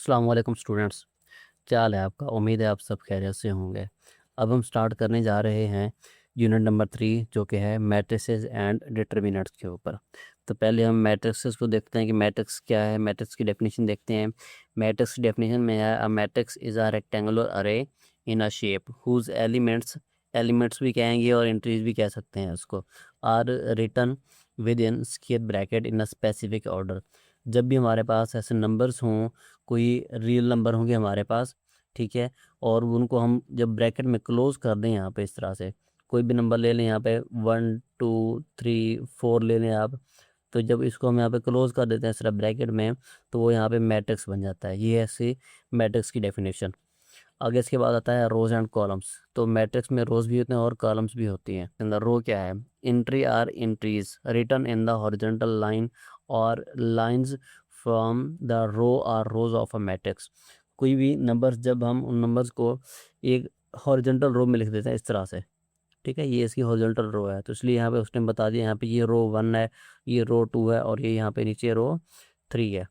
अस्सलाम वालेकुम स्टूडेंट्स। क्या हाल है आपका? उम्मीद है आप सब खैरियत से होंगे। अब हम स्टार्ट करने जा रहे हैं यूनिट नंबर 3 जो कि है मैट्रिसेस एंड डिटर्मिनेंट्स के ऊपर। तो पहले हम मैट्रिसेस को देखते हैं कि मैट्रिक्स क्या है। मैट्रिक्स की डेफिनेशन देखते हैं। मैट्रिक्स की डेफिनेशन में है a matrix is a rectangular array in a shape whose elements, elements भी कहेंगे और एंट्रीज भी कह सकते हैं उसको, are written with in square bracket in a specific order. जब भी हमारे पास ऐसे नंबर्स हों, कोई रियल नंबर होंगे हमारे पास, ठीक है, और उनको हम जब ब्रैकेट में क्लोज कर दें यहाँ पे इस तरह से, कोई भी नंबर ले लें यहाँ पे 1 2 3 4 ले लें आप, तो जब इसको हम यहाँ पे क्लोज कर देते हैं इस तरह ब्रैकेट में, तो वो यहाँ पे मैट्रिक्स बन जाता है। ये ऐसी मैट्रिक्स की डेफिनेशन। आगे इसके बाद आता है रोज एंड कॉलम्स। तो मैट्रिक्स में रोज भी होते हैं और कॉलम्स भी होती हैं। अंदर रो क्या है? Entry are entries written in the horizontal line और lines from the row are rows of a matrix. कोई भी नंबर्स, जब हम उन नंबर्स को एक हॉरिजॉन्टल रो में लिख देते हैं इस तरह से, ठीक है, ये इसकी हॉरिजॉन्टल रो है, तो इसलिए यहाँ पे उसने बता दिया यहाँ पे ये रो 1 है, ये रो 2 है और ये यहाँ पे नीचे रो 3 है।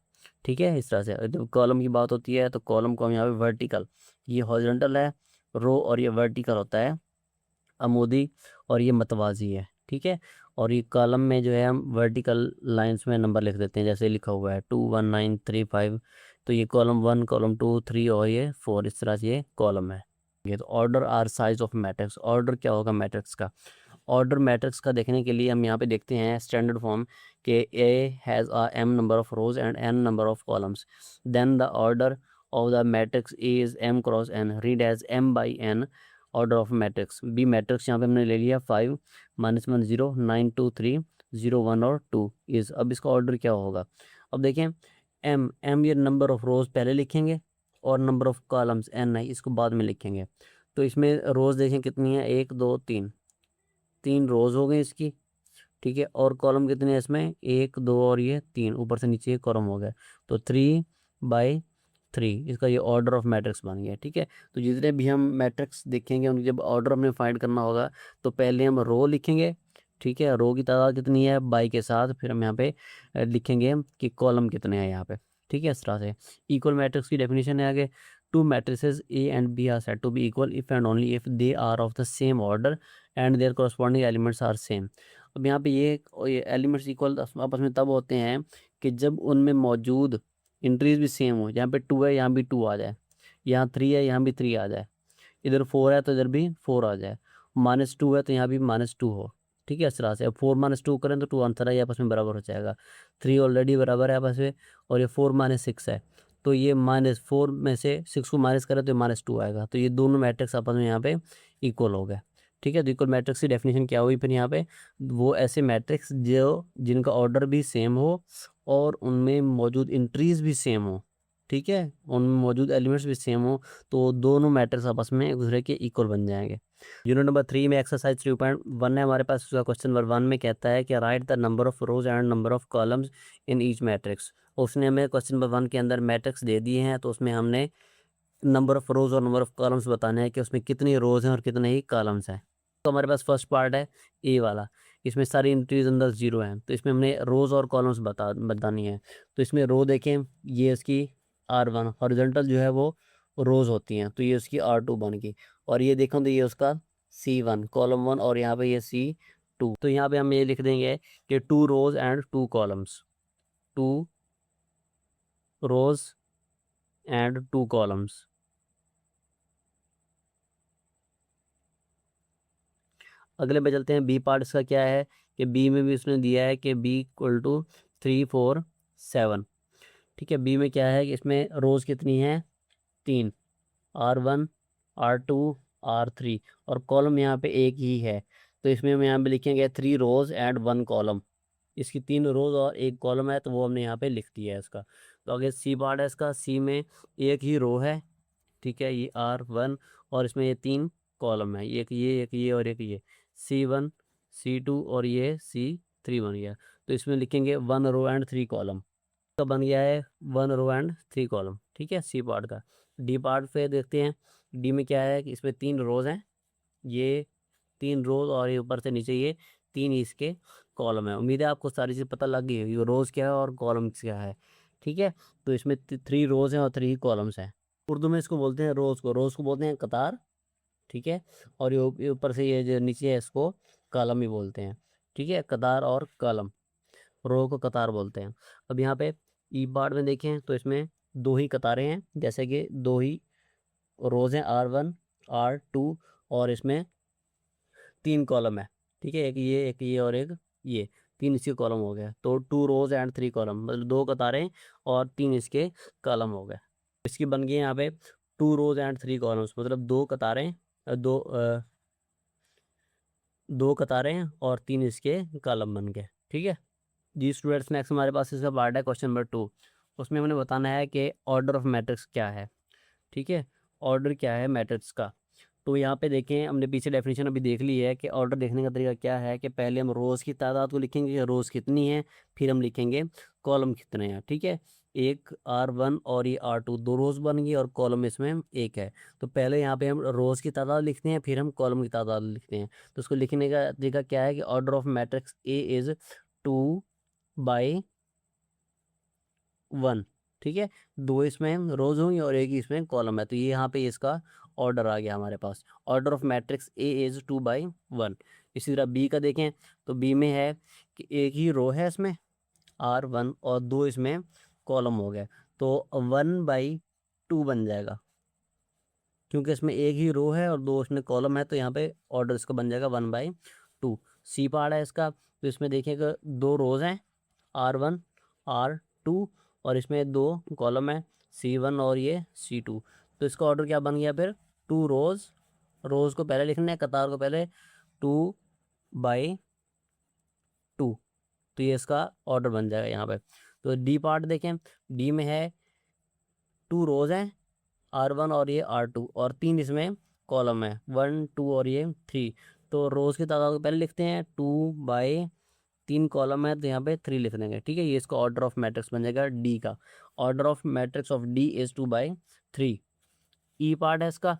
ठीक है, इस तरह से जब कॉलम की बात होती है तो कॉलम को हम यहाँ पे वर्टिकल, ये हॉरिजॉन्टल है रो और ये वर्टिकल होता है अमूदी, और ये मतवाजी है। ठीक है, और ये कॉलम में जो है हम वर्टिकल लाइंस में नंबर लिख देते हैं, जैसे लिखा हुआ है 2 1 9 3 5। तो ये कॉलम 1, कॉलम 2 3 और ये 4, इस तरह से ये कॉलम है। ये तो order or size of matrix. Order क्या होगा मैट्रिक्स का? ऑर्डर मैट्रिक्स का देखने के लिए हम यहाँ पे देखते हैं स्टैंडर्ड फॉर्म के A has a M number of rows and N number of columns, then the order of the matrix is M cross N, read as M by N order of matrix. B matrix यहाँ पे हमने ले लिया 5 -1 0 9 2 3 0 1 और 2 is. अब इसका order क्या होगा? अब देखें, एम एम ये नंबर ऑफ रोज पहले लिखेंगे और नंबर ऑफ कॉलम्स एन है इसको बाद में लिखेंगे। तो इसमें रोज देखें कितनी है, 1 2 3, 3 रोज हो गई इसकी। ठीक है, और कॉलम कितने हैं इसमें, 1 2 और ये 3, ऊपर से नीचे ये कॉलम हो गया, तो 3/3 इसका ये ऑर्डर ऑफ मैट्रिक्स बन गया। ठीक है, तो जितने भी हम मैट्रिक्स देखेंगे उनकी जब ऑर्डर हमें फाइंड करना होगा तो पहले हम रो लिखेंगे। ठीक है, रो की तादाद कितनी है बाई के साथ, फिर हम यहाँ पे लिखेंगे कि कॉलम कितने हैं यहाँ पे। ठीक है, इस तरह से इक्वल मैट्रिक्स की डेफिनेशन है आगे। Two matrices A and B are said to be equal if and only if they are of the same order and their corresponding elements are same. अब यहाँ पे ये एलिमेंट्स इक्वल आपस में तब होते हैं कि जब उनमें मौजूद इंट्रीज भी सेम हो। यहाँ पे 2 है, यहाँ भी 2 आ जाए, यहाँ 3 है, यहाँ भी 3 आ जाए, इधर 4 है तो इधर भी 4 आ जाए, -2 है तो यहाँ भी -2 हो। ठीक है, इस तरह से अब 4 - 2 करें तो 2 आंसर है, ये आपस में बराबर हो जाएगा। 3 ऑलरेडी बराबर है आपस में, और ये 4 -6 है, तो ये -4 में से 6 को माइनस करें तो -2 आएगा। तो ये दोनों मैट्रिक्स आपस में यहाँ पे इक्वल हो गए। ठीक है, तो इक्वल मैट्रिक्स की डेफिनेशन क्या हुई फिर यहाँ पे? वो ऐसे मैट्रिक्स जो जिनका ऑर्डर भी सेम हो और उनमें मौजूद इंट्रीज भी सेम हो। ठीक है, उनमें मौजूद एलिमेंट्स भी सेम हो, तो दोनों मैट्रिक्स आपस में एक दूसरे के इक्वल बन जाएंगे। यूनिट नंबर 3 में एक्सरसाइज 3.1 है हमारे पास। उसका क्वेश्चन नंबर 1 में कहता है कि right the number of rows and number of columns in each matrix. उसने हमें क्वेश्चन नंबर 1 के अंदर मैट्रिक्स दे दिए हैं, तो उसमें हमने नंबर ऑफ रोज और नंबर ऑफ कॉलम्स बताने हैं कि उसमें कितनी रोज हैं और कितने ही कॉलम्स हैं। तो हमारे पास फर्स्ट पार्ट है ए वाला, इसमें सारी एंट्रीज अंदर 0 हैं, तो इसमें हमने रोज और कॉलम्स बतानी है। तो इसमें रो देखें, ये इसकी R1 हॉरिजॉन्टल जो है वो रोज होती हैं, तो ये उसकी R2 बन गई। और ये देखें तो ये उसका C1 कॉलम 1 और यहाँ पे ये C2। तो यहाँ पे हम ये लिख देंगे कि 2 rows and 2 columns, 2 rows and 2 columns. अगले पे चलते हैं, बी पार्ट इसका क्या है कि बी में भी उसने दिया है कि बी इक्वल टू 3 4 7। ठीक है, बी में क्या है कि इसमें रोज कितनी है, 3, R1 R2 R3, और कॉलम यहाँ पे एक ही है, तो इसमें हम यहाँ पे लिखेंगे 3 रोज एंड 1 कॉलम। इसकी 3 रोज और 1 कॉलम है, तो वो हमने यहाँ पे लिख दिया है इसका। तो आगे सी पार्ट है इसका, सी में एक ही रो है। ठीक है, ये R1 और इसमें ये 3 कॉलम है, एक ये और एक ये, C1 C2 और ये C3 बन गया। तो इसमें लिखेंगे 1 रो एंड 3 कॉलम। तो बन गया है 1 रो एंड 3 कॉलम। ठीक है, सी पार्ट का। डी पार्ट पे देखते हैं, डी में क्या है कि इसमें 3 रोज हैं, ये 3 रोज और ये ऊपर से नीचे ये 3 इसके कॉलम है। उम्मीद है आपको सारी चीज़ पता लग गई होगी, रोज क्या है और कॉलम क्या है। ठीक है। तो इसमें 3 रोज हैं और 3 कॉलम्स हैं। उर्दू में इसको बोलते हैं रोज को बोलते हैं कतार, ठीक है। और ये ऊपर से ये जो नीचे है इसको कॉलम ही बोलते हैं, ठीक है। कतार और कॉलम, रो को कतार बोलते हैं। अब यहाँ पे ई पार्ट में देखें तो इसमें 2 ही कतारें हैं, जैसे कि 2 ही रोज हैं, R1 R2, और इसमें 3 कॉलम है, ठीक है। एक ये और एक ये, 3 इसके कॉलम हो गए। तो 2 रोज एंड 3 कॉलम, मतलब 2 कतारें और 3 इसके कॉलम हो गए। इसकी बन गई यहाँ पे 2 रोज एंड 3 कॉलम्स, मतलब 2 कतारें, दो कतारें और 3 इसके कॉलम बन गए, ठीक है जी। स्टूडेंट्स, नेक्स्ट हमारे पास इसका पार्ट है क्वेश्चन नंबर 2। उसमें हमने बताना है कि ऑर्डर ऑफ मैट्रिक्स क्या है, ठीक है। ऑर्डर क्या है मैट्रिक्स का। तो यहाँ पे देखें, हमने पीछे डेफिनेशन अभी देख ली है कि ऑर्डर देखने का तरीका क्या है कि पहले हम रोज़ की तादाद को लिखेंगे कि रोज़ कितनी है, फिर हम लिखेंगे कॉलम कितने हैं, ठीक है। एक R1 और ये R2, 2 रोज़ बन गई और कॉलम इसमें एक है। तो पहले यहाँ पे हम रोज़ की तादाद लिखते हैं, फिर हम कॉलम की तादाद लिखते हैं। तो उसको लिखने का तरीका क्या है कि order of matrix A is 2/1, ठीक है। 2 इसमें रोज होंगी और एक ही इसमें कॉलम है। तो ये यहाँ पे इसका ऑर्डर आ गया हमारे पास। Order of matrix A is 2/1। इसी तरह बी का देखें तो बी में है कि एक ही रो है इसमें R1 और 2 इसमें कॉलम हो गए, तो 1/2 बन जाएगा, क्योंकि इसमें एक ही रो है और 2 इसमें कॉलम है। तो यहाँ पे ऑर्डर इसका बन जाएगा 1/2। सी पार्ट है इसका, तो इसमें देखिएगा 2 रोज हैं R1 R2, और इसमें 2 कॉलम है C1 और ये C2। तो इसका ऑर्डर क्या बन गया फिर 2 रोज, रोज को पहले लिखना है, कतार को पहले, 2/2। तो ये इसका ऑर्डर बन जाएगा यहाँ पे। तो डी पार्ट देखें, डी में है 2 रोज हैं R1 और ये R2, और 3 इसमें कॉलम है 1 2 और ये 3। तो रोज की तादाद को पहले लिखते हैं, 2/3 कॉलम है तो यहाँ पे 3 लिख देंगे, ठीक है। ये इसका ऑर्डर ऑफ मैट्रिक्स बन जाएगा डी का। Order of matrix of D is 2/3। E part है इसका,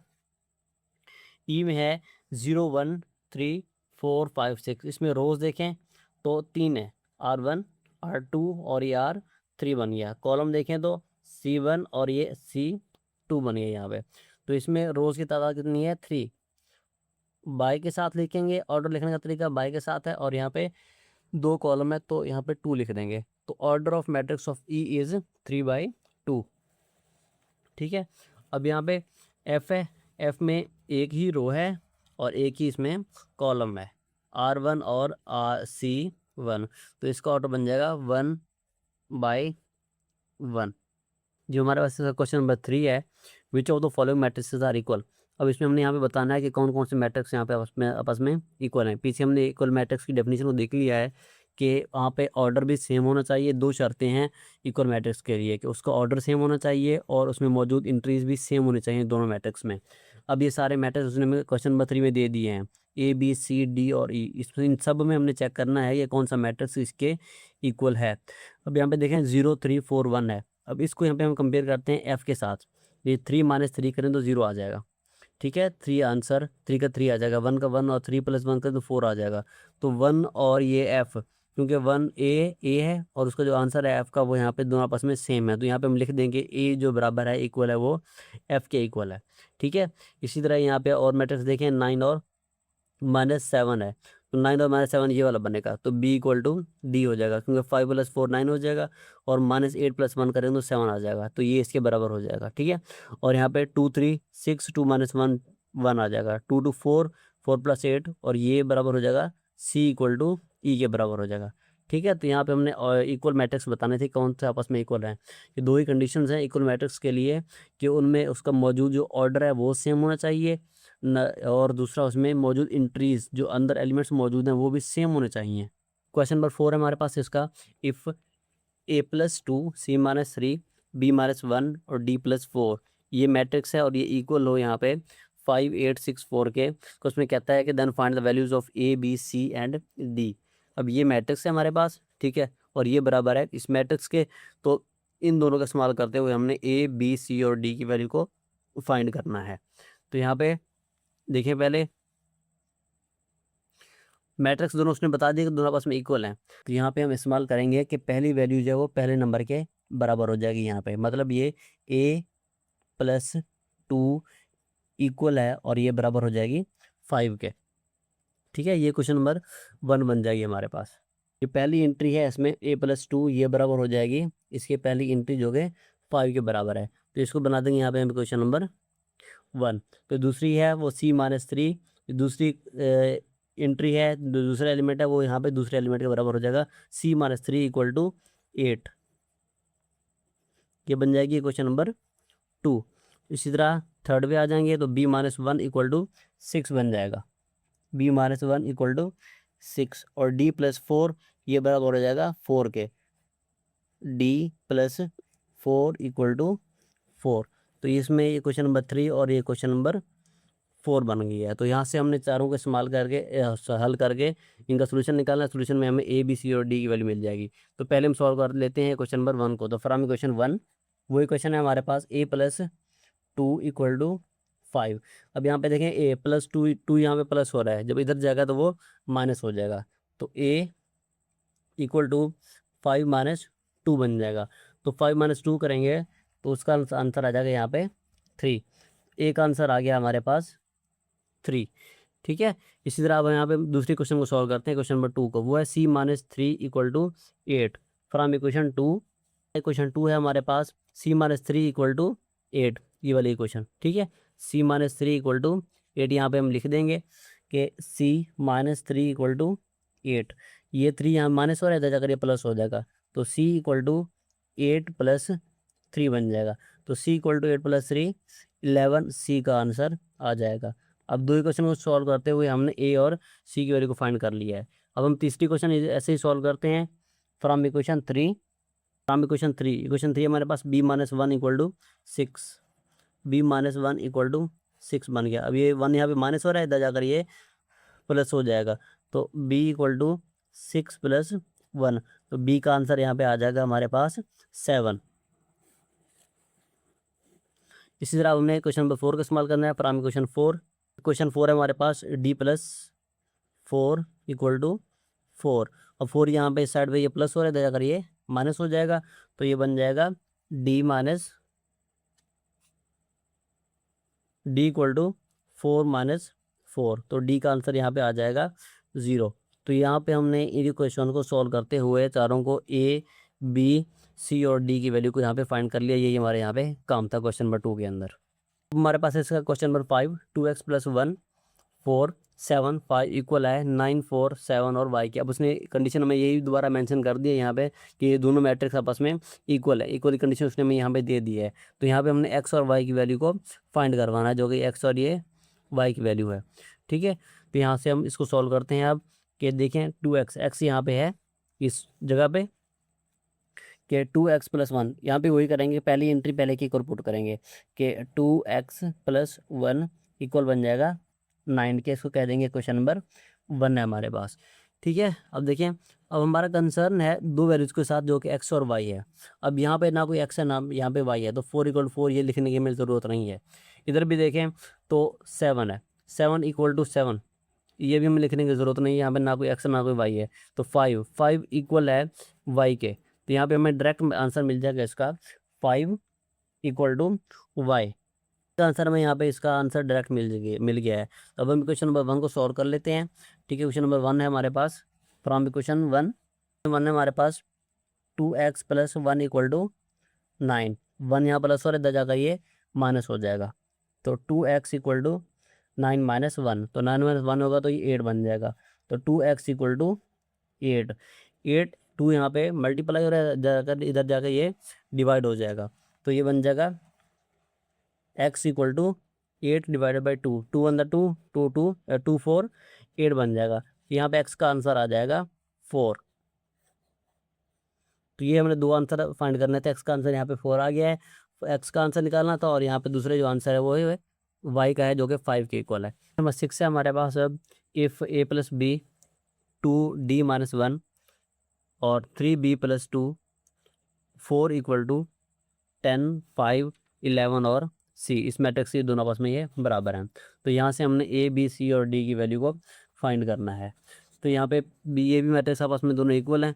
ई में है 0 1 3 4 5 6। इसमें रोज देखें तो 3 है, R1 R2 और ये R3 बन गया। कॉलम देखें तो C1 और ये C2 बन गया यहाँ पे। तो इसमें रोज की तादाद कितनी है 3। बाई के साथ लिखेंगे, ऑर्डर लिखने का तरीका बाई के साथ है, और यहाँ पे 2 कॉलम है तो यहाँ पे 2 लिख देंगे। तो order of matrix of E is 3/2, ठीक है। अब यहाँ पे एफ है, एफ में एक ही रो है और एक ही इसमें कॉलम है, R1 और C1। तो इसका ऑर्डर बन जाएगा 1/1। जो हमारे पास क्वेश्चन नंबर 3 है, which of the following matrix are equal. अब इसमें हमने यहाँ पे बताना है कि कौन कौन से मैट्रिक्स यहाँ पे आपस में इक्वल हैं। पीछे हमने इक्वल मैट्रिक्स की डेफिनेशन को देख लिया है कि वहाँ पे ऑर्डर भी सेम होना चाहिए। 2 शर्तें हैं इक्वल मैट्रिक्स के लिए कि उसका ऑर्डर सेम होना चाहिए और उसमें मौजूद इंट्रीज भी सेम होनी चाहिए दोनों मैट्रिक्स में। अब ये सारे मैट्रिक्स उसने हमें क्वेश्चन नंबर 3 में दे दिए हैं, A B C D और E। इसमें इन सब में हमने चेक करना है ये कौन सा मैट्रिक्स इसके इक्वल है। अब यहाँ पे देखें 0 3 4 1 है। अब इसको यहाँ पे हम कंपेयर करते हैं एफ के साथ। ये 3 - 3 करें तो 0 आ जाएगा, ठीक है। 3 आंसर, 3 का 3 आ जाएगा, 1 का 1 और 3 + 1 करें तो 4 आ जाएगा। तो 1 और ये एफ, क्योंकि 1 ए है और उसका जो आंसर है एफ का वो यहाँ पे दोनों आपस में सेम है, तो यहाँ पे हम लिख देंगे ए जो बराबर है इक्वल है वो एफ के इक्वल है, ठीक है। इसी तरह यहाँ पे और मैट्रिक्स देखें 9 और -7 है, तो 9 और -7 ये वाला बनेगा, तो B = D हो जाएगा, क्योंकि 5 + 4 9 हो जाएगा और -8 + 1 करेंगे तो 7 आ जाएगा, तो ये इसके बराबर हो जाएगा, ठीक है। और यहाँ पे 2 3 6 2 - 1 1 आ जाएगा, 2 2 4 4 + 8, और ये बराबर हो जाएगा C = E के बराबर हो जाएगा, ठीक है। तो यहाँ पे हमने इक्वल मैट्रिक्स बताने थे कौन से आपस में इक्वल हैं। ये 2 ही कंडीशंस हैं इक्वल मैट्रिक्स के लिए कि उनमें उसका मौजूद जो ऑर्डर है वो सेम होना चाहिए न, और दूसरा उसमें मौजूद इंट्रीज जो अंदर एलिमेंट्स मौजूद हैं वो भी सेम होने चाहिए। क्वेश्चन नंबर 4 है हमारे पास इसका, इफ़ A+2 C-3 B-1 और D+4 ये मैट्रिक्स है और ये इक्वल हो यहाँ पे 5 8 6 4 के, तो उसमें कहता है कि then find the values of A B C and D। अब ये मैट्रिक्स है हमारे पास, ठीक है, और ये बराबर है इस मैट्रिक्स के। तो इन दोनों का इस्तेमाल करते हुए हमने A B C और D की वैल्यू को फाइंड करना है। तो यहाँ पे देखिए पहले मैट्रिक्स दोनों उसने बता दिया कि दोनों आपस में इक्वल हैं, तो यहाँ पे हम इस्तेमाल करेंगे कि पहली वैल्यू जो है वो पहले नंबर के बराबर हो जाएगी यहाँ पे, मतलब ये a+2 इक्वल है और ये बराबर हो जाएगी 5 के। ठीक है, ये क्वेश्चन नंबर 1 बन जाएगी हमारे पास। ये पहली एंट्री है, इसमें a+2 ये बराबर हो जाएगी इसके पहली एंट्री जो कि 5 के बराबर है, तो इसको बना देंगे यहाँ पे हम क्वेश्चन नंबर 1। तो दूसरी है वो c-3, दूसरी एंट्री है, दूसरा एलिमेंट है वो यहाँ पे दूसरे एलिमेंट के बराबर हो जाएगा c-3 = 8, ये बन जाएगी क्वेश्चन नंबर 2। इसी तरह थर्ड पे आ जाएंगे तो b-1 = 6 बन जाएगा, b-1 = 6, और d+4 ये बराबर हो जाएगा 4 के, d+4 = 4। तो इसमें ये क्वेश्चन नंबर 3 और ये क्वेश्चन नंबर 4 बन गई है। तो यहाँ से हमने चारों को इस्तेमाल करके हल करके इनका सोल्यूशन निकालना है। सोल्यूशन में हमें ए, बी, सी और डी की वैल्यू मिल जाएगी। तो पहले हम सॉल्व कर लेते हैं क्वेश्चन नंबर 1 को। तो फ्रॉम क्वेश्चन 1 वही क्वेश्चन है हमारे पास, a+2 = 5। अब यहाँ पे देखें a+2 यहाँ पे प्लस हो रहा है, जब इधर जाएगा तो वो माइनस हो जाएगा, तो a = 5 - 2 बन जाएगा। तो 5 - 2 करेंगे तो उसका आंसर आ जाएगा यहाँ पे 3। ए का आंसर आ गया हमारे पास 3। ठीक है, इसी तरह अब यहाँ पे दूसरी क्वेश्चन को सॉल्व करते हैं, क्वेश्चन नंबर 2 को। वो है c-3 = 8 फ्रॉम इक्वेशन 2। क्वेश्चन 2 है हमारे पास c-3 = 8, ये वाली इक्वेशन। ठीक है, c-3 = 8 यहाँ पे हम लिख देंगे कि c-3 = 8। ये 3 यहाँ माइनस हो रहा है, जाकर ये प्लस हो जाएगा, तो c = 8 + 3 बन जाएगा। तो c = 8 + 3 11, सी का आंसर आ जाएगा। अब दो ही क्वेश्चन को सॉल्व करते हुए हमने ए और सी की वैल्यू को फाइंड कर लिया है। अब हम तीसरी क्वेश्चन ऐसे ही सॉल्व करते हैं फ्रॉम इक्वेशन 3। इक्वेशन 3 हमारे पास b-1 = 6, b-1 = 6 बन गया। अब ये 1 यहाँ पे माइनस हो रहा है, इधर जाकर ये प्लस हो जाएगा, तो b = 6 + 1, तो b का आंसर यहाँ पे आ जाएगा हमारे पास 7। इसी तरह हमने क्वेश्चन नंबर 4 का इस्तेमाल करना है फ्रॉम क्वेश्चन 4 है हमारे पास d+4 = 4। और 4 यहाँ पे इस साइड पे ये प्लस हो रहा है, अगर ये माइनस हो जाएगा तो ये बन जाएगा d = 4 - 4, तो d का आंसर यहाँ पे आ जाएगा 0। तो यहाँ पे हमने इन क्वेश्चन को सॉल्व करते हुए चारों को a, b, c और d की वैल्यू को यहाँ पे फाइंड कर लिया। यही हमारे यहाँ पे काम था क्वेश्चन नंबर 2 के अंदर। हमारे पास है इसका क्वेश्चन नंबर 5, 2x + 1 4 7 5 इक्वल है 9 4 7 और y की। अब उसने कंडीशन हमें यही दोबारा मेंशन कर दी है यहाँ पे कि ये दोनों मैट्रिक्स आपस में इक्वल है, इक्वल कंडीशन उसने हमें यहाँ पे दे दी है। तो यहाँ पे हमने x और y की वैल्यू को फाइंड करवाना है, जो कि x और ये y की वैल्यू है। ठीक है, तो यहाँ से हम इसको सॉल्व करते हैं। अब कि देखें 2x, x यहाँ पे है इस जगह पे, कि 2x + 1 यहाँ पे वही करेंगे, पहली एंट्री पहले की पुट करेंगे कि 2x + 1 इक्वल बन जाएगा 9 के। इसको कह देंगे क्वेश्चन नंबर 1 है हमारे पास। ठीक है, अब देखें, अब हमारा कंसर्न है दो वैल्यूज के साथ, जो कि x और y है। अब यहाँ पे ना कोई x है ना यहाँ पे y है, तो 4 = 4 ये लिखने की हमें ज़रूरत नहीं है। इधर भी देखें तो 7 है, 7 = 7 ये भी हमें लिखने की ज़रूरत नहीं है, यहाँ पे ना कोई x ना कोई y है। तो 5 इक्वल है y के, तो यहाँ पे हमें डायरेक्ट आंसर मिल जाएगा इसका 5 = y का आंसर। हमें यहाँ पे इसका आंसर डायरेक्ट मिल गया है। अब हम क्वेश्चन नंबर 1 को सॉल्व कर लेते हैं। ठीक है, क्वेश्चन नंबर 1 है हमारे पास फ्रॉम क्वेश्चन 1 है हमारे पास 2x + 1 = 9। 1 यहाँ प्लस और इधर जाकर ये माइनस हो जाएगा, तो 2x = 9 - 1, तो 9 - 1 होगा तो ये 8 बन जाएगा। तो 2x = 8, 8 2 यहाँ पे मल्टीप्लाई हो रहा है, जाकर इधर जाकर ये डिवाइड हो जाएगा, तो ये बन जाएगा x = 8 / 2, 2 × 2 2 2 4 8 बन जाएगा। यहाँ पे x का आंसर आ जाएगा 4। तो ये हमने दो आंसर फाइंड करने थे, x का आंसर यहाँ पे 4 आ गया है, x का आंसर निकालना था, और यहाँ पे दूसरे जो आंसर है वो है y का है, जो कि 5 के इक्वल है। नंबर 6 है हमारे पास। अब इफ़ a + b 2d - 1 और 3b + 2 4 = 10 5 11 और c, इस मैट्रिक्स के दोनों आपस में ये बराबर हैं। तो यहाँ से हमने a b c और d की वैल्यू को फाइंड करना है। तो यहाँ पे ये भी मैट्रिक्स आपस में दोनों इक्वल हैं।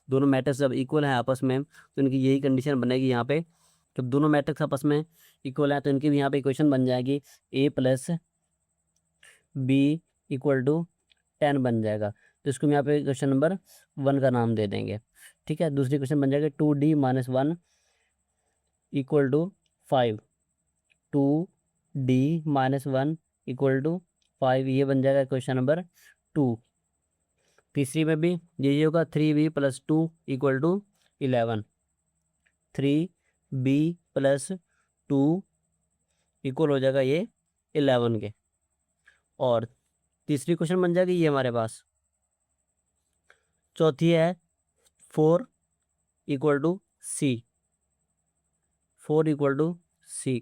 दोनों मैट्रिक्स जब इक्वल हैं आपस में तो इनकी यही कंडीशन बनेगी यहाँ पे। जब दोनों मैट्रिक्स आपस में इक्वल है तो इनकी भी यहाँ पे इक्वेशन बन जाएगी A plus B equal to 10 बन जाएगा। तो इसको हम यहाँ पे क्वेश्चन नंबर 1 का नाम दे देंगे। ठीक है, दूसरी क्वेश्चन बन जाएगा 2D minus 1 equal to 5। 2D minus 1 equal to 5, ये बन जाएगा क्वेश्चन नंबर 2। तीसरी में भी ये होगा 3B plus 2 equal to 11। 3B plus 2 equal हो जाएगा ये 11 के। और तीसरी क्वेश्चन बन जाएगी ये हमारे पास। चौथी है 4 equal to C। 4 equal to C।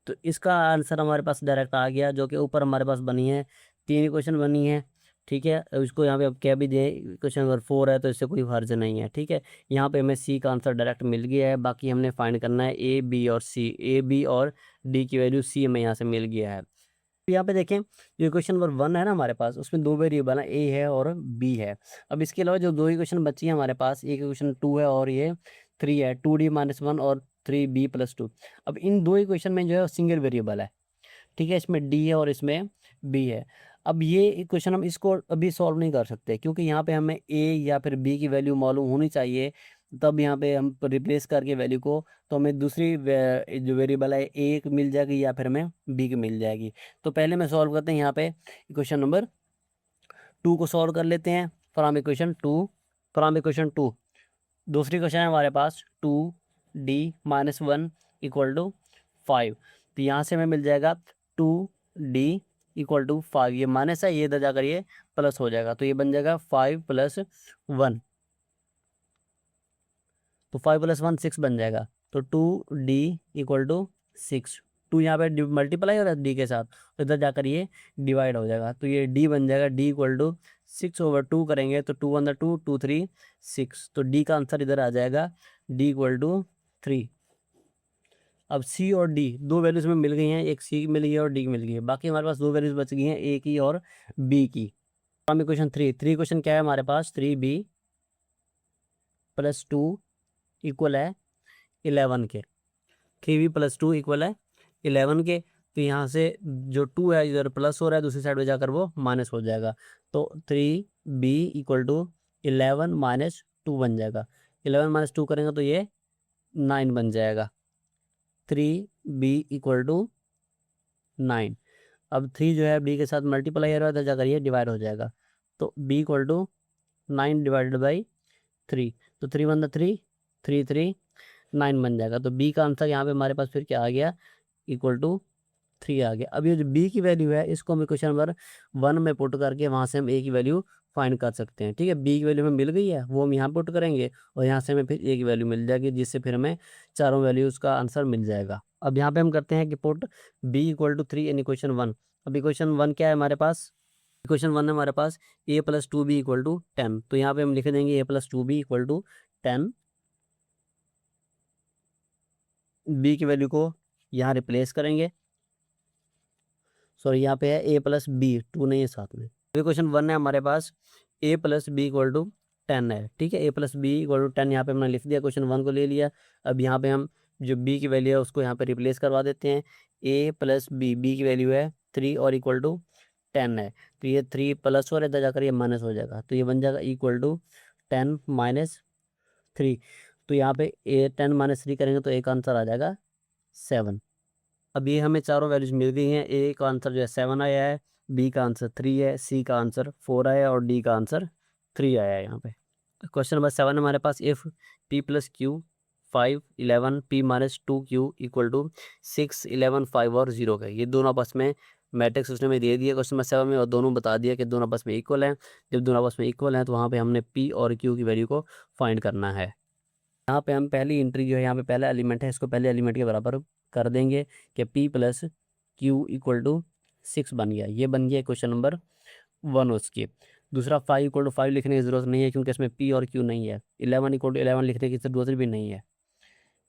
तो इसका आंसर हमारे पास डायरेक्ट आ गया, जो कि ऊपर हमारे पास बनी है। 3 क्वेश्चन बनी है। ठीक है, इसको यहाँ पे अब क्या भी दें, क्वेश्चन नंबर 4 है तो इससे कोई हर्ज नहीं है। ठीक है, यहाँ पे हमें C का आंसर डायरेक्ट मिल गया है। बाकी हमने फाइंड करना है A, B और C। A, B और D की वैल्यू C हमें यहाँ से मिल गया है। तो यहाँ पे देखें, जो क्वेश्चन नंबर 1 है ना हमारे पास, उसमें 2 वेरिएबल है, A है और B है। अब इसके अलावा जो 2 क्वेश्चन बची है हमारे पास, एक क्वेश्चन 2 है और ये 3 है, 2D माइनस 1 और 3B प्लस 2। अब इन 2 क्वेश्चन में जो है सिंगल वेरिएबल है। ठीक है, इसमें D है और इसमें B है। अब ये क्वेश्चन हम इसको अभी सॉल्व नहीं कर सकते, क्योंकि यहाँ पे हमें A या फिर B की वैल्यू मालूम होनी चाहिए, तब यहाँ पे हम रिप्लेस करके वैल्यू को, तो हमें दूसरी जो वेरिएबल है A की मिल जाएगी या फिर हमें B की मिल जाएगी। तो पहले मैं सॉल्व करते हैं यहाँ पे क्वेश्चन नंबर 2 को सॉल्व कर लेते हैं। फ्रॉम इक्वेशन 2 दूसरी क्वेश्चन है हमारे पास 2D माइनस 1 इक्वल टू 5। तो यहाँ से हमें मिल जाएगा 2D इक्वल टू 5। ये माइनस है, ये इधर जाकर ये प्लस हो जाएगा, तो ये बन जाएगा 5 प्लस 1। तो 5 प्लस 1 6 बन जाएगा। तो 2D इक्वल टू 6। 2 यहाँ पे मल्टीप्लाई हो रहा है D के साथ, तो इधर जाकर ये डिवाइड हो जाएगा, तो ये D बन जाएगा। D इक्वल टू 6/2 करेंगे तो 2 1 2 2 3 6। तो D का आंसर इधर आ जाएगा, D इक्वल टू 3। अब C और D दो वैल्यूज में मिल गई हैं, एक C की मिल गई है और D की मिल गई है। बाकी हमारे पास दो वैल्यूज बच गई हैं, A की और B की। हम इक्वेशन 3 क्वेश्चन क्या है हमारे पास, 3B प्लस 2 इक्वल है 11 के। 3B प्लस 2 इक्वल है 11 के। तो यहाँ से जो 2 है इधर प्लस हो रहा है, दूसरी साइड में जाकर वो माइनस हो जाएगा। तो 3B इक्वल टू 11 माइनस 2 बन जाएगा। 11 माइनस 2 करेंगे तो ये 9 बन जाएगा। 3B equal to 9। अब 3 जो है B के साथ मल्टीप्लाई हो रहा है, तो जाकर ये डिवाइड हो जाएगा। तो B equal to 9 divided by 3। तो 3 1 3 3 3 9 बन जाएगा। तो B का आंसर यहाँ पे हमारे पास फिर क्या आ गया, इक्वल टू 3 आ गया। अब ये जो B की वैल्यू है, इसको हम क्वेश्चन नंबर 1 में पुट करके वहाँ से हम A की वैल्यू फाइंड कर सकते हैं। ठीक है, B की वैल्यू हमें मिल गई है, वो हम यहाँ पुट करेंगे और यहाँ से हमें फिर A की वैल्यू मिल जाएगी, जिससे फिर हमें चारों वैल्यूज़ का आंसर मिल जाएगा। अब यहाँ पे हम करते हैं कि put B equal to 3 in equation 1। अब इक्वेशन 1 क्या है हमारे पास, इक्वेशन 1 है हमारे पास A plus 2B equal to 10। तो यहाँ पे हम लिख देंगे A plus 2B equal to 10। B की वैल्यू को यहाँ रिप्लेस करेंगे, सॉरी यहाँ पे है A प्लस बी, 2 नहीं है साथ में। तो क्वेश्चन 1 है हमारे पास A plus B equal to 10 है। ठीक है, A plus B equal to 10 यहाँ पे हमने लिख दिया, क्वेश्चन 1 को ले लिया। अब यहाँ पे हम जो B की वैल्यू है उसको यहाँ पे रिप्लेस करवा देते हैं। A प्लस B की वैल्यू है 3 और इक्वल टू 10 है। तो ये 3 प्लस हो रहा है, इधर जाकर ये माइनस हो जाएगा, तो ये बन जाएगा इक्वल टू 10 माइनस 3। तो यहाँ पे 10 माइनस 3 करेंगे तो एक आंसर आ जाएगा 7। अब ये हमें चारों वैल्यूज मिल गई हैं। A का आंसर जो है 7 आया है, B का आंसर 3 है, C का आंसर 4 आया है और D का आंसर 3 आया है यहाँ पे। क्वेश्चन नंबर 7 हमारे पास, if P plus Q 5 11 P minus 2Q equal to 6 11 5 और 0 का, ये दोनों आपस में मैट्रिक्स उसने में दे दिया क्वेश्चन नंबर 7 में, और दोनों बता दिया कि दोनों आपस में इक्वल हैं। जब दोनों आपस में इक्वल हैं तो वहाँ पे हमने P और Q की वैल्यू को फाइंड करना है। यहाँ पे हम पहली एंट्री जो है, यहाँ पे पहला एलिमेंट है, इसको पहले एलिमेंट के बराबर कर देंगे कि P plus Q equal to 6 बन गया। ये बन गया क्वेश्चन नंबर 1 उसकी। दूसरा 5 इक्वल टू 5 लिखने की ज़रूरत नहीं है, क्योंकि इसमें P और Q नहीं है। 11 इक्वल टू 11 लिखने की ज़रूरत भी नहीं है।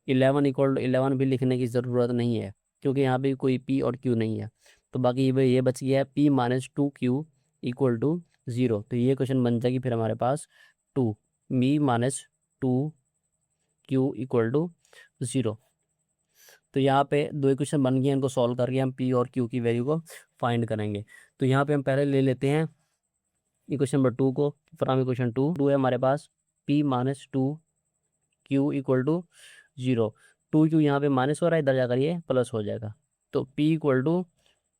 11 इक्वल टू 11 भी लिखने की ज़रूरत नहीं है, क्योंकि यहाँ पे कोई P और Q नहीं है। तो बाकी ये बच गया है P minus 2Q equal to zero, तो ये क्वेश्चन बन जाएगी फिर हमारे पास 2 P minus 2 Q equal to 0। तो यहाँ पे दो इक्वेशन बन गए, इनको सॉल्व करके हम पी और क्यू की वैल्यू को फाइंड करेंगे। तो यहाँ पे हम पहले ले लेते हैं इक्वेशन नंबर 2 को, फ्रॉम इक्वेशन 2 है हमारे पास P minus 2 Q equal to 0। 2 Q यहाँ पे माइनस हो रहा है, इधर जाकर ये प्लस हो जाएगा। तो पी इक्वल टू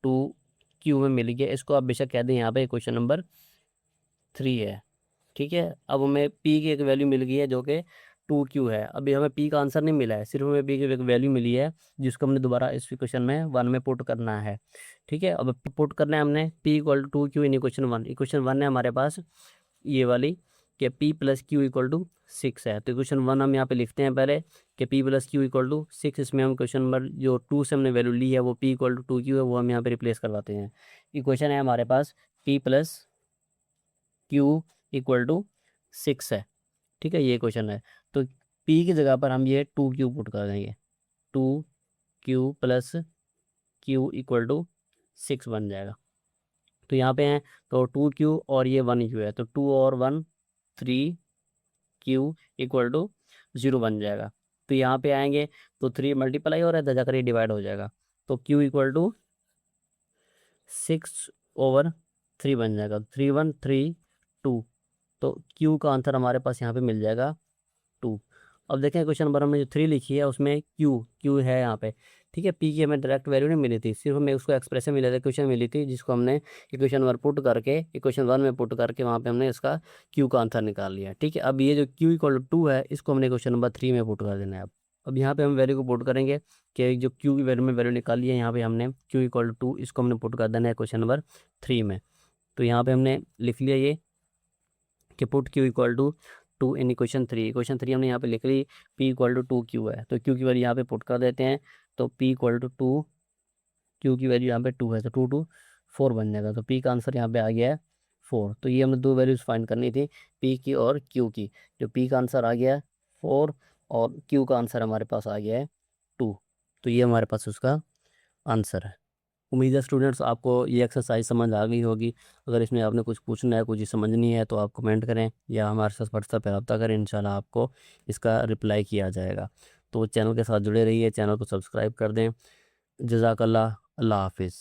2 क्यू में मिल गया, इसको आप बेशक कह दें यहाँ पे क्वेश्चन नंबर 3 है। ठीक है, अब हमें पी की एक वैल्यू मिल गई है जो कि 2 क्यू है। अभी हमें पी का आंसर नहीं मिला है, सिर्फ हमें पी की एक वैल्यू मिली है जिसको हमने दोबारा इस क्वेश्चन में 1 में पुट करना है। ठीक है, अब पुट करना है हमने P equal to 2 Q in equation 1। Equation 1 है हमारे पास ये वाली कि P plus Q equal to 6 है। तो इक्वेशन 1 हम यहाँ पे लिखते हैं पहले कि P plus Q equal to 6। इसमें हम क्वेश्चन नंबर जो 2 से हमने वैल्यू ली है वो पी इक्वल टू 2 क्यू है, वो हम यहाँ पे रिप्लेस करवाते हैं। इक्वेशन है हमारे पास P plus Q equal to 6 है। ठीक है, ये क्वेश्चन है। तो पी की जगह पर हम ये 2 क्यू पुट कर देंगे, 2 Q plus Q equal to 6 बन जाएगा। तो यहाँ पे हैं तो 2 क्यू और ये 1 क्यू है, तो 2 और 1 3 क्यू इक्वल टू 0 बन जाएगा। तो यहाँ पे आएंगे तो 3 मल्टीप्लाई हो रहा है, तो जाकर ये डिवाइड हो जाएगा। तो क्यू इक्वल टू 6/3 बन जाएगा, 3 1 3 2। तो क्यू का आंसर हमारे पास यहाँ पे मिल जाएगा 2। अब देखें क्वेश्चन नंबर हमने जो 3 लिखी है उसमें क्यू क्यू है यहाँ पे। ठीक है, पी की हमें डायरेक्ट वैल्यू नहीं मिली थी, सिर्फ हमें उसको एक्सप्रेशन मिला था, क्वेश्चन मिली थी जिसको हमने इक्वेशन 1 पुट करके इक्वेशन 1 में पुट करके वहाँ पे हमने इसका क्यू का आंसर निकाल लिया। ठीक है, अब ये जो क्यू इक्वल टू 2 है इसको हमने क्वेश्चन नंबर 3 में पुट कर देना है। अब यहाँ पे हम वैल्यू को पुट करेंगे कि जो क्यू की वैल्यू में वैल्यू निकाली है, यहाँ पे हमने क्यू इक्वल टू 2 इसको हमने पुट कर देना है क्वेश्चन नंबर 3 में। तो यहाँ पे हमने लिख लिया ये कि put Q equal to 2 in equation 3 हमने यहाँ पे लिख ली पी इक्वल टू 2 क्यू है, तो क्यू की वैल्यू यहाँ पे पुट कर देते हैं। तो पी इक्वल टू 2 क्यू की वैल्यू यहाँ पे 2 है, तो 2 2 4 बन जाएगा। तो पी का आंसर यहाँ पे आ गया है 4। तो ये हमें दो वैल्यूज फाइंड करनी थी, पी की और क्यू की। जो पी का आंसर आ गया है 4 और क्यू का आंसर हमारे पास आ गया है 2। तो ये हमारे पास उसका आंसर है। उम्मीद है स्टूडेंट्स आपको ये एक्सरसाइज समझ आ गई होगी। अगर इसमें आपने कुछ पूछना है, कुछ समझनी है, तो आप कमेंट करें या हमारे साथ व्हाट्सएप पर रब्ता करें, इंशाल्लाह आपको इसका रिप्लाई किया जाएगा। तो चैनल के साथ जुड़े रहिए, चैनल को सब्सक्राइब कर दें। जज़ाकल्लाह, अल्लाह हाफिज़।